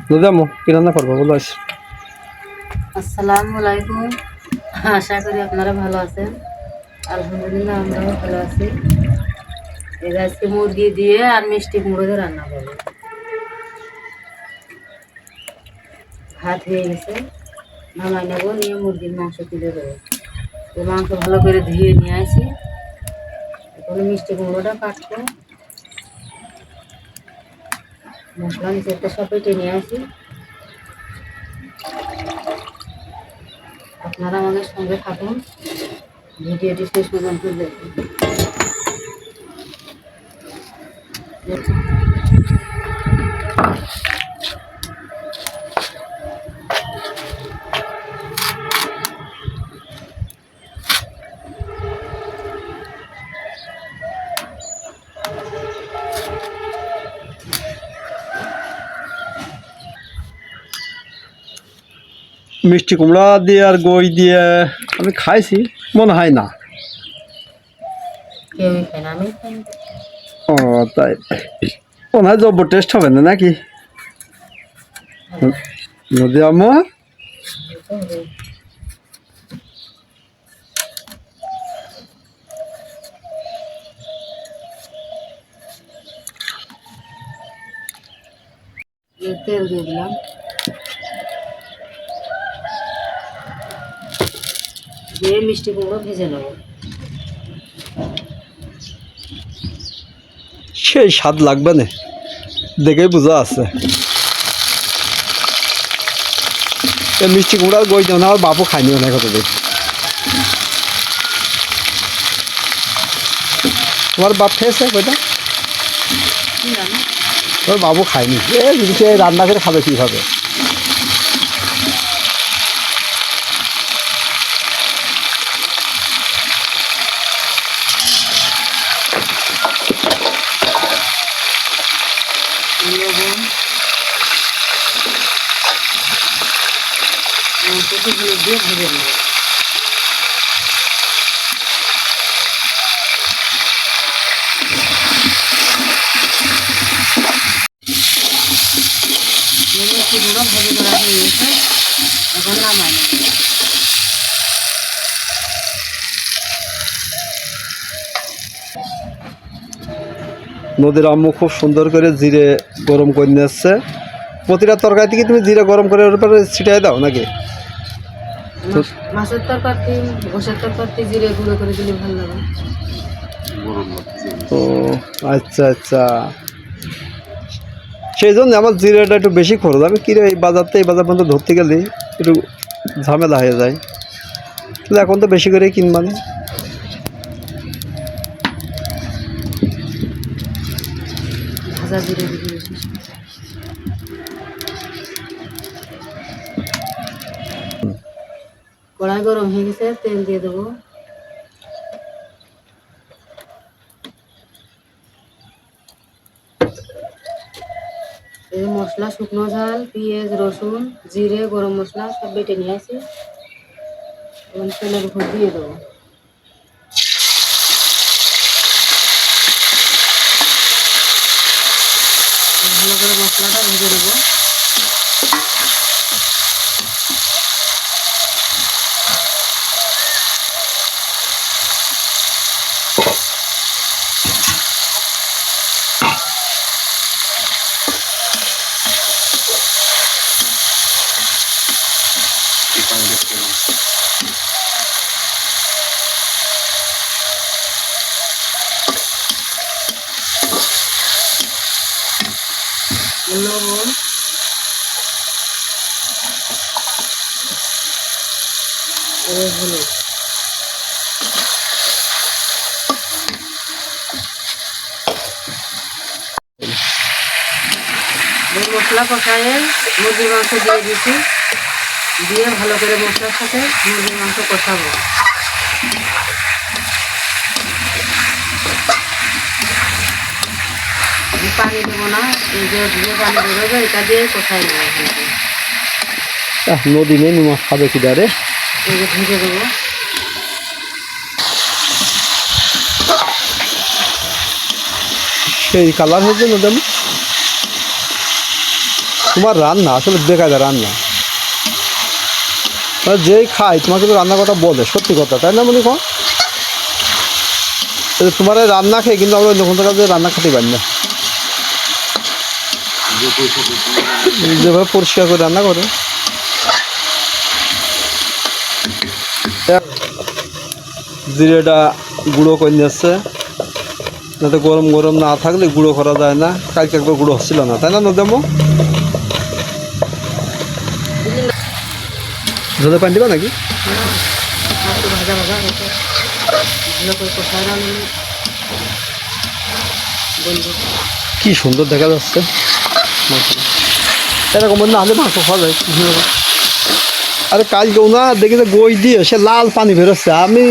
নদিয়ামো কি রান্না করবো বলো আজ? আসসালামু আলাইকুম। আশা করি আপনারা ভালো আছেন। আলহামদুলিল্লাহ আমরাও ভালো আছি। এই যে আজকে মুরগি দিয়ে আর মিষ্টি কুমড়ো দিয়ে রান্না করবো। ভাত হয়ে গেছে, নামাই নেবো, নিয়ে মুরগির মাংস তুলে দেবো। তো মাংস ভালো করে ধুয়ে নিয়ে আসি, এখন মিষ্টি কুমড়োটা কাটবো, মশলা নিচেতে সব পেটে নিয়ে আসি। আপনারা আমাদের সঙ্গে থাকুন, ভিডিওটি শেষ পর্যন্ত দেখুন। মিষ্টি কুমড়া দিয়ে আর গই দিয়ে আমি খাইছি, মনে হয় না। কেউই খায় না, আমি খাই না। ও তাই মনে হয় জব্বর টেস্ট হবে না নাকি? নদিয়ামো তেল দিয়ে দিলাম, দিয়ে মিষ্টি কুমড়ো ভেজে নেবো। সেই স্বাদ লাগবে না, দেখেই বোঝা আছে। এই মিষ্টি কুমড়ার গই দেও না, আমার বাপু খায়নি অনেক কতদিন। তোমার বাপ খেয়েছে কইটা? কি জানো, তোমার বাবু খায়নি, সে রান্না করে খাবে কীভাবে? লবণ, মাংসগুলো দিয়ে ভেজে নেবো। মিষ্টিগুলো ভেজে করা হয়ে গেছে, এখন নামাই নেবো। নদীর আম্মু খুব সুন্দর করে জিরে গরম করে নিয়ে আসছে। প্রতিটা তরকারি থেকে তুমি জিরে গরম করে ওর উপরে ছিটাই দাও নাকি? মাছের তরকারি, গোশের তরকারি জিরে গুঁড়ো করে দিলে ভালো লাগে। ও আচ্ছা আচ্ছা, সেই জন্য আমার জিরাটা একটু বেশি খরচ। আমি কিরে এই বাজারতে এই বাজার পর্যন্ত ধরতে গেলে একটু ঝামেলা হয়ে যায়, তাহলে এখন তো বেশি করেই কিনবানি। ভাজা জিরে দিয়ে বেশি। কড়াই গরম হয়ে গেছে, তেল দিয়ে দেবো। এই মশলা, শুকনো ঝাল, পেঁয়াজ, রসুন, জিরে, গরম মশলা সব বেটে নিয়ে আসি, এবং তেলের উপর দিয়ে দেবো। ভালো করে মশলাটা ভেজে নেবো। লবণ, হলুদ, মশলা কষায়ে মুরগির মাংস দিয়ে দিচ্ছি, দিয়ে ভালো করে মশলার সাথে মুরগির মাংস কষাবো। পানি দেবো না, এই যে পানি বেরোবে এটা দিয়ে কষাই নেবো। নদী নেই, মাছ খাবে কি দাঁড়ে? এই যে ভেজে দেবো। সেই কালার হয়েছে নদী। তোমার রান্না আসলে বেকায়দা রান্না। যেই খায় তোমাকে তো রান্নার কথা বলে, সত্যি কথা, তাই না মনে কর? তোমার এই রান্না খেয়ে কিন্তু আমরা অন্য কোনো কাজে রান্না খেতে পারি না, যেভাবে পরিষ্কার করে রান্না করে। জিরেটা গুঁড়ো করে নিচ্ছে, যাতে গরম গরম না থাকলে গুঁড়ো করা যায় না। কালকে একবার গুঁড়ো হচ্ছিল না, তাই না নদেমো? ঝোলে পানি দিবা নাকি? ভাজা ভাজা হতো, ভালো করে কষায় রান্না বলবো। কি সুন্দর দেখা যাচ্ছে মাংসটা। এরকম না হলে মাংস খাওয়া যায়। আরে কালকে না দেখি যে গই দিয়ে সে লাল পানি বেরোচ্ছে, আমি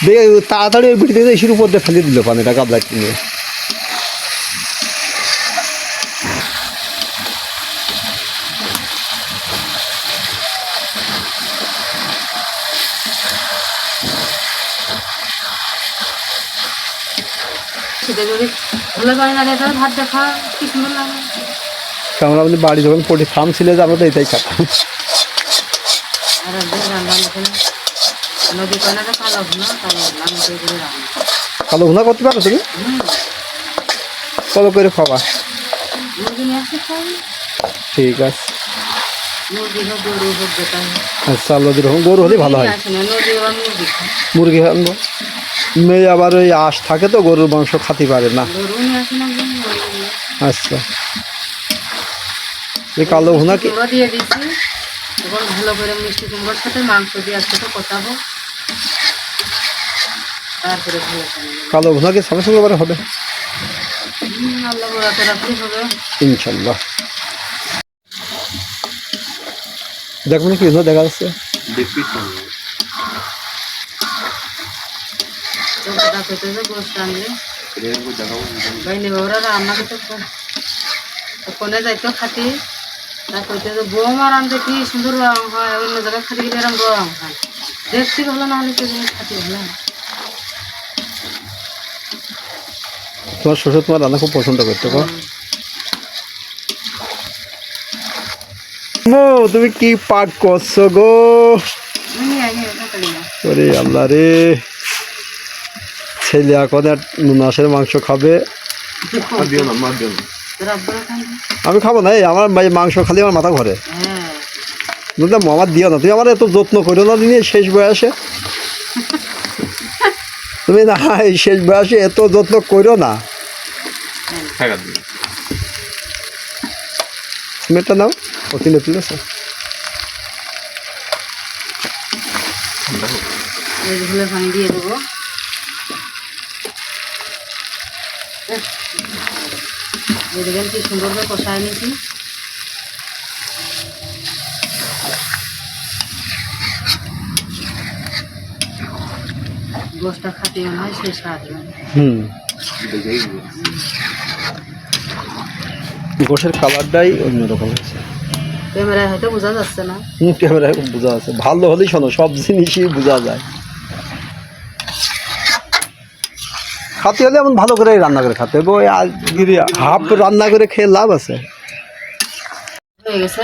দেখে তাড়াতাড়ি ওই বিটি দিয়ে এসির উপর দিয়ে ফেলে দিল পানিটা গাবলা কিনে। সেটা যদি ভালো পানি না দিয়ে ভাত দেখা কি সুন্দর লাগে। কারণ আপনি বাড়ি যখন পোল্ট্রি ফার্ম ছিল যে আমরা তো এটাই খাতাম। আর একদিন রান্না দেখেন নদী পানিটা কালো ভুনা, কালো ভুনা মতো করে রান্না। কালো ভুনা করতে পারো তুমি? কত করে খাওয়া? মুরগি নিয়ে আসতে খাই, ঠিক আছে। মুরগি হোক গরু হোক যেটা হোক। আচ্ছা, নদীর রকম গরু হলেই ভালো হয়। আসে না নদী বা মুরগি খাই। মুরগি আনবো, মেয়ে আবার ওই আঁশ থাকে তো গরুর মাংস খাতে পারে না। গরু নিয়ে আসে না, মুরগি নিয়ে আসে। আচ্ছা, এই কালো ভুনা কি? কুমড়ো দিয়ে দিচ্ছি, এখন ভালো করে মিষ্টি কুমড়োর সাথে মাংস দিয়ে একসাথে কষাবো, তারপরে ভালো করে কালো ভুনা কি সঙ্গে সঙ্গে এবারে হবে? আল্লাহ রাতে রাত্রি হবে। ইনশাল্লাহ। দেখুন কি দেখা যাচ্ছে। তো কথা কইতে যে গোস্ত আনলে বাইনে বাবরা রান্না করতে কোনে যাইতো খাতি, তা কইতে যে বৌমার আনতে কি সুন্দর রং হয়, অন্য জায়গায় খাতি গেলে এরকম রং হয়, দেখতে ভালো না হলে তো জিনিস খাতি ভালো হয়। তোমার শ্বশুর তোমার রান্না খুব পছন্দ করতে গো। তুমি কি পাক করছো গো? ওরে আল্লাহ রে, ছেলে এখন নুনাসের মাংস খাবে, আমি খাবো না। আমার মাংস খালি আমার মাথা ঘরে। বুঝলাম, আমার দিও না, তুমি আমার এত যত্ন করো না দিনে শেষ বয়সে। তুমি না এই শেষ বয়সে এত যত্ন করো না। সিমেন্টটা নাও, অতিনে তুলেছ। পানি দিয়ে দেবো, দেখবেন কি সুন্দর করে কষায় নিয়েছি। গোষ্ঠটা খাতে মনে হয় সে স্বাদ হয়। গোশের কালারটাই অন্যরকম হয়েছে। ক্যামেরায় হয়তো বোঝা যাচ্ছে না। ক্যামেরায় বোঝা যাচ্ছে, ভালো হলেই শোনো, সব জিনিসই বোঝা যায়। খাতে হলে এমন ভালো করে রান্না করে খাতে হবে। ওই হাফ রান্না করে খেয়ে লাভ আছে? হয়ে গেছে,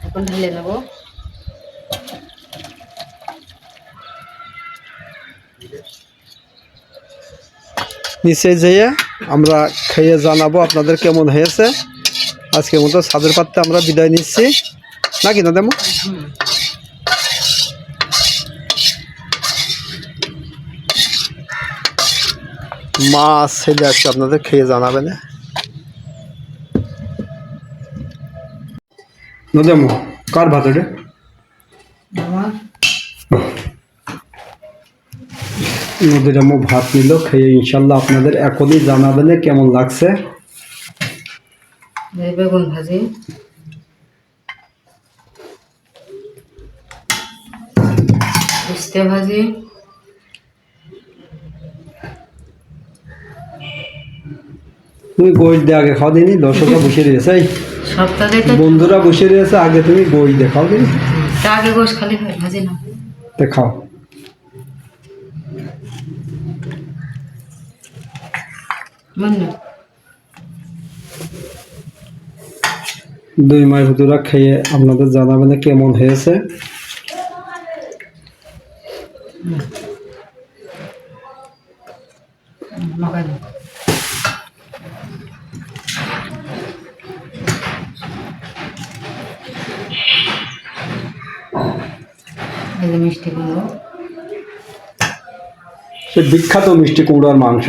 এখন ঢেলে নেব। নিচে যেয়ে আমরা খেয়ে জানাবো আপনাদের কেমন হয়েছে। আজকের মতো ছাদের পাত্রে আমরা বিদায় নিচ্ছি নাকি না দেমো? মাছ ছেলে আসছে, আপনাদের খেয়ে জানাবেন। নদেমো কার ভাত এটা? নদীর আমু ভাত নিল, খেয়ে ইনশাল্লাহ আপনাদের এখনই জানাবেন কেমন লাগছে। বেগুন ভাজি, উস্তে ভাজি, তুমি গোশ দিয়ে আগে খাওয়া দিনি, দর্শকরা বসে রয়েছে, সপ্তাহে বন্ধুরা বসে রয়েছে, আগে তুমি গোশ দিয়ে খাও দিনি। আগে গোশ খালি হয়, ভাজি না। তা খাও। 2 মাস ধরে খেয়ে আপনাদের জানাবেন কেমন হয়েছে। মাখাই দাও। এই যে মিষ্টি কুমড়ো, সে বিখ্যাত মিষ্টি কুমড়ার মাংস,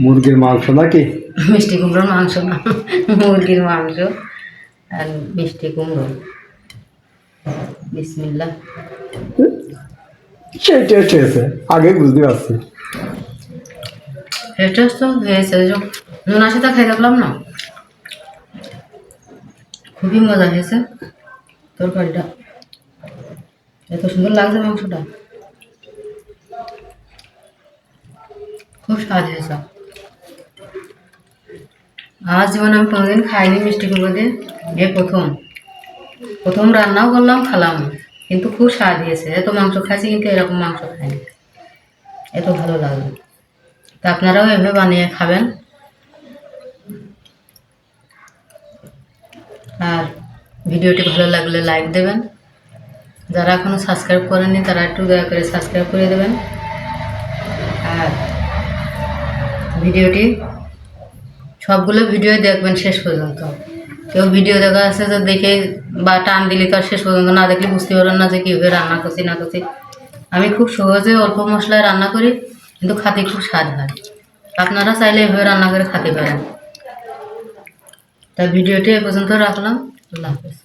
মুরগির মাংস নাকি? মিষ্টি কুমড়োর মাংস না, মুরগির মাংস আর মিষ্টি কুমড়ো। বিসমিল্লাহ। সেই টেস্ট হয়েছে, আগে বুঝতে পারছি। টেস্ট তো হয়েছে, নুনার সাথে খাই দেখলাম না, খুবই মজা হয়েছে তরকারিটা, এত সুন্দর লাগছে মাংসটা, খুব স্বাদ হয়েছে। আমার জীবনে আমি কোনোদিন খাইনি মিষ্টি কুমড়ো দিয়ে, এই প্রথম রান্নাও করলাম, খেলাম, কিন্তু খুব স্বাদ হয়েছে। এত মাংস খাইছি কিন্তু এরকম মাংস খাইনি, এত ভালো লাগলো। তা আপনারাও এভাবে বানিয়ে খাবেন। আর ভিডিওটি ভালো লাগলে লাইক দেবেন, যারা এখনও সাবস্ক্রাইব করেননি তারা একটু দয়া করে সাবস্ক্রাইব করে দেবেন। আর ভিডিওটি সবগুলো ভিডিও দেখবেন শেষ পর্যন্ত। কেউ ভিডিও দেখা আছে যে দেখে বা টান দিলে তো আর শেষ পর্যন্ত না দেখলে বুঝতে পারবেন না যে কীভাবে রান্না করছি না করছি। আমি খুব সহজে অল্প মশলায় রান্না করি, কিন্তু খেতে খুব স্বাদ হয়। আপনারা চাইলে এভাবে রান্না করে খেতে পারেন। তাই ভিডিওটি এ পর্যন্ত রাখলাম। আল্লাহ হাফেজ।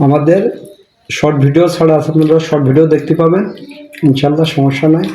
আমাদের শর্ট ভিডিও ছাড়া আছে, আপনারা শর্ট ভিডিও দেখতে পাবেন ইনশাল্লাহ, সমস্যা নাই।